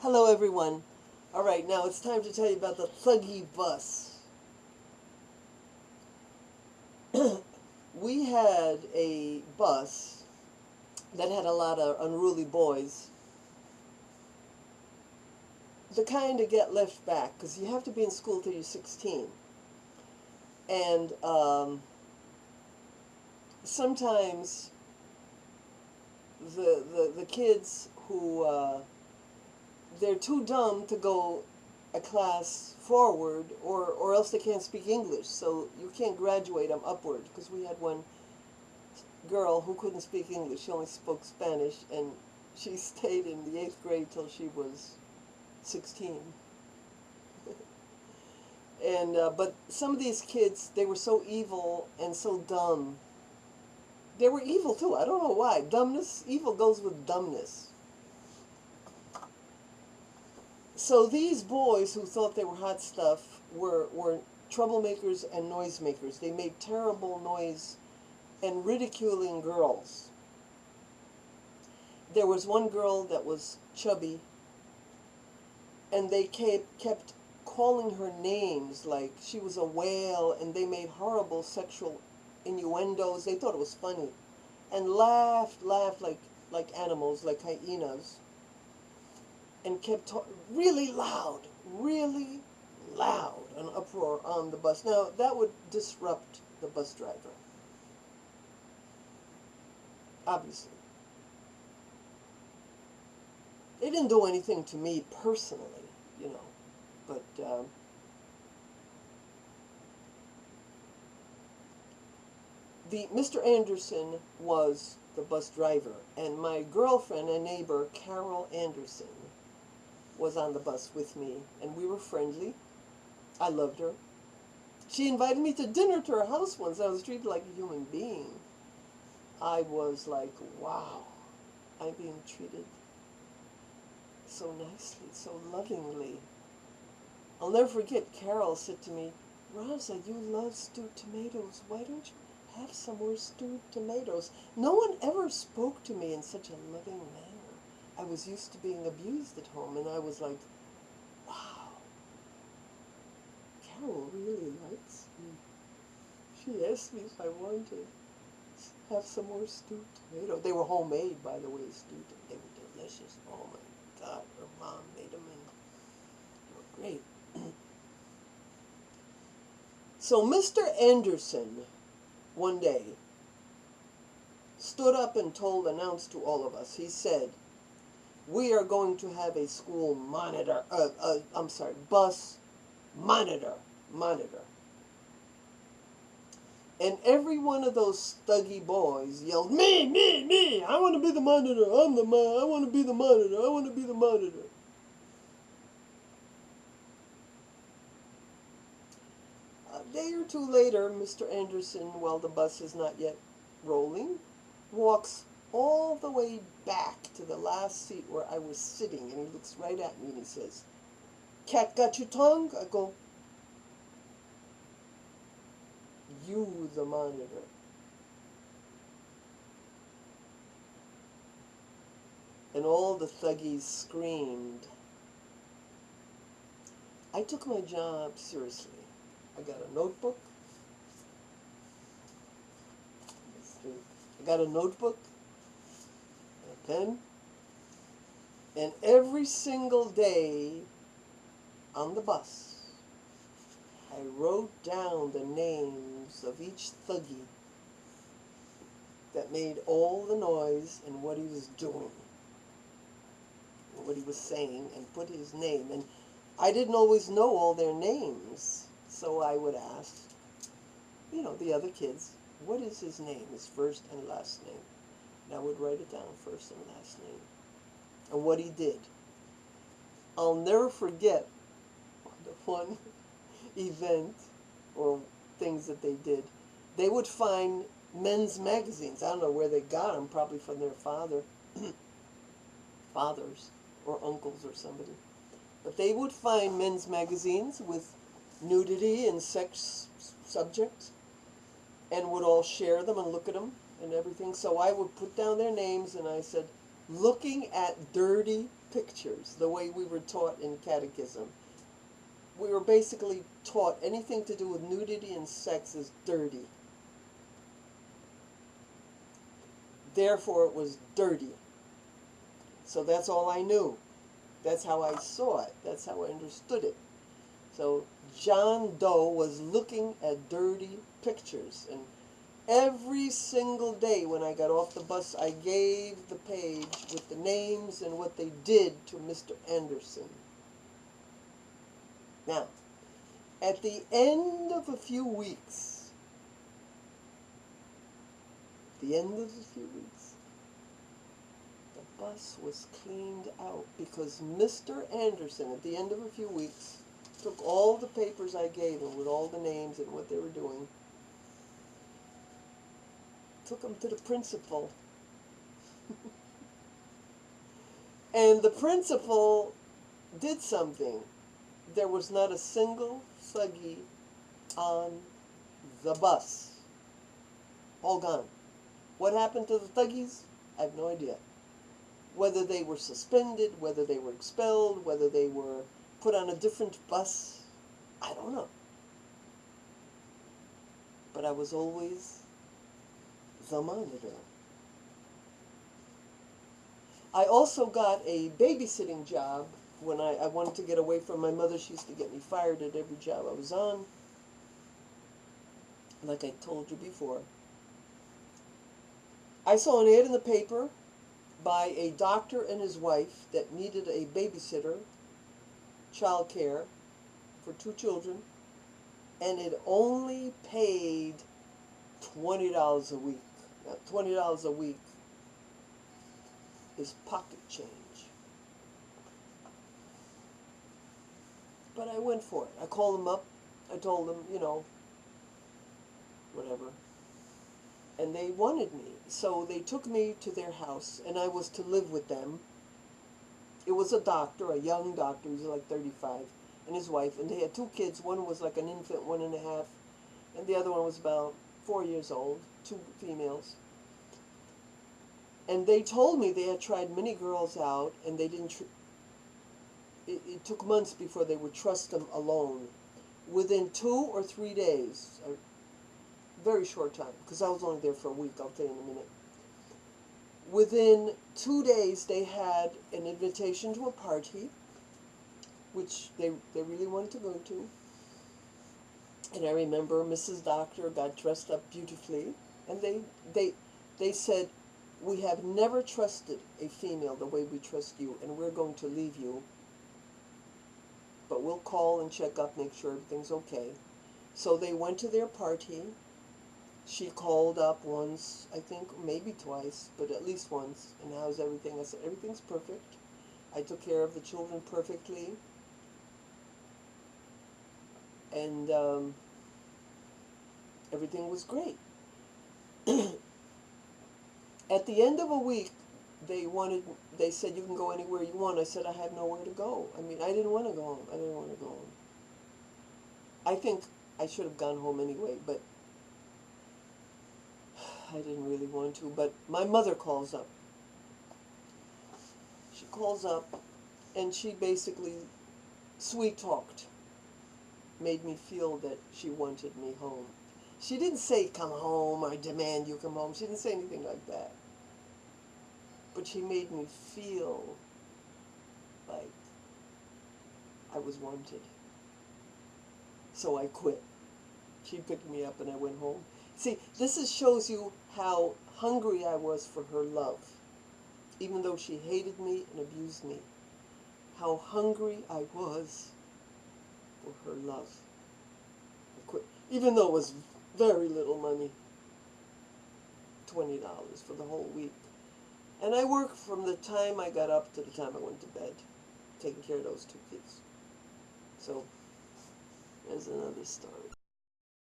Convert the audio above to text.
Hello everyone. Alright, now it's time to tell you about the THUGGIE bus. We had a bus that had a lot of unruly boys. The kind that get left back, because you have to be in school till you're 16. And sometimes the kids who they're too dumb to go a class forward, or else they can't speak English, so you can't graduate them upward, because we had one girl who couldn't speak English. She only spoke Spanish, and she stayed in the 8th grade till she was 16. And but some of these kids, they were so evil and so dumb. They were evil too. I don't know why. Evil goes with dumbness. So these boys who thought they were hot stuff were troublemakers and noisemakers. They made terrible noise and ridiculing girls. There was one girl that was chubby, and they kept calling her names like she was a whale, and they made horrible sexual innuendos. They thought it was funny, and laughed like animals, like hyenas. And kept really loud, an uproar on the bus. Now, that would disrupt the bus driver, obviously. They didn't do anything to me personally, you know, but Mr. Anderson was the bus driver, and my girlfriend and neighbor, Carol Anderson, was on the bus with me, and we were friendly. I loved her. She invited me to dinner to her house once. I was treated like a human being. I was like, wow, I'm being treated so nicely, so lovingly. I'll never forget, Carol said to me, "Rosa, you love stewed tomatoes. Why don't you have some more stewed tomatoes?" No one ever spoke to me in such a loving manner. I was used to being abused at home, and I was like, wow, Carol really likes me. She asked me if I wanted to have some more stewed tomato. They were homemade, by the way, stewed. They were delicious. Oh my God, her mom made them, and they were great. So Mr. Anderson, one day, stood up and announced to all of us, he said, "We are going to have a school monitor, bus monitor. And every one of those thuggy boys yelled, me, I want to be the monitor, I want to be the monitor, I want to be the monitor. A day or two later, Mr. Anderson, while the bus is not yet rolling, walks all the way back to the last seat where I was sitting, and he looks right at me and he says, "Cat got your tongue?" I go, "You the monitor." And all the thuggies screamed. I took my job seriously. I got a notebook. A pen, and every single day on the bus, I wrote down the names of each thuggie that made all the noise and what he was doing, and what he was saying, and put his name. And I didn't always know all their names, so I would ask, you know, the other kids, what is his name, his first and last name? And I would write it down, first and last name, and what he did. I'll never forget the one event or things that they did. They would find men's magazines. I don't know where they got them, probably from their fathers or uncles or somebody. But they would find men's magazines with nudity and sex subjects, and would all share them and look at them and everything. So I would put down their names, and I said, looking at dirty pictures, the way we were taught in catechism. We were basically taught anything to do with nudity and sex is dirty. Therefore, it was dirty. So that's all I knew. That's how I saw it. That's how I understood it. So John Doe was looking at dirty pictures. And every single day when I got off the bus, I gave the page with the names and what they did to Mr. Anderson. Now, at the end of a few weeks, the bus was cleaned out because Mr. Anderson, at the end of a few weeks, took all the papers I gave him with all the names and what they were doing, took them to the principal. And the principal did something. There was not a single thuggie on the bus. All gone. What happened to the thuggies? I have no idea. Whether they were suspended, whether they were expelled, whether they were put on a different bus, I don't know. But I was always the monitor. I also got a babysitting job when I wanted to get away from my mother. She used to get me fired at every job I was on, like I told you before. I saw an ad in the paper by a doctor and his wife that needed a babysitter, child care, for 2 children, and it only paid $20 a week. Now, $20 a week is pocket change. But I went for it. I called them up. I told them, you know, whatever. And they wanted me. So they took me to their house, and I was to live with them. It was a doctor, a young doctor, he was like 35, and his wife. And they had 2 kids. One was like an infant, 1.5, and the other one was about 4 years old, 2 females. And they told me they had tried many girls out, and they didn't. It took months before they would trust them alone. Within 2 or 3 days, a very short time, because I was only there for a week, I'll tell you in a minute. Within 2 days, they had an invitation to a party, which they really wanted to go to. And I remember Mrs. Doctor got dressed up beautifully, and they said, "We have never trusted a female the way we trust you, and we're going to leave you. But we'll call and check up, make sure everything's okay." So they went to their party. She called up once, I think, maybe twice, but at least once. And how's everything? I said, everything's perfect. I took care of the children perfectly. And everything was great. At the end of a week, they said, "You can go anywhere you want." I said, "I have nowhere to go." I mean, I didn't want to go home. I didn't want to go home. I think I should have gone home anyway, but I didn't really want to. But my mother calls up. She calls up, and she basically sweet-talked, made me feel that she wanted me home. She didn't say, "Come home," "I demand you come home." She didn't say anything like that. But she made me feel like I was wanted. So I quit. She picked me up and I went home. See, this shows you how hungry I was for her love. Even though she hated me and abused me. How hungry I was for her love. I quit. Even though it was very little money. $20 for the whole week. And I worked from the time I got up to the time I went to bed, taking care of those 2 kids. So, there's another story.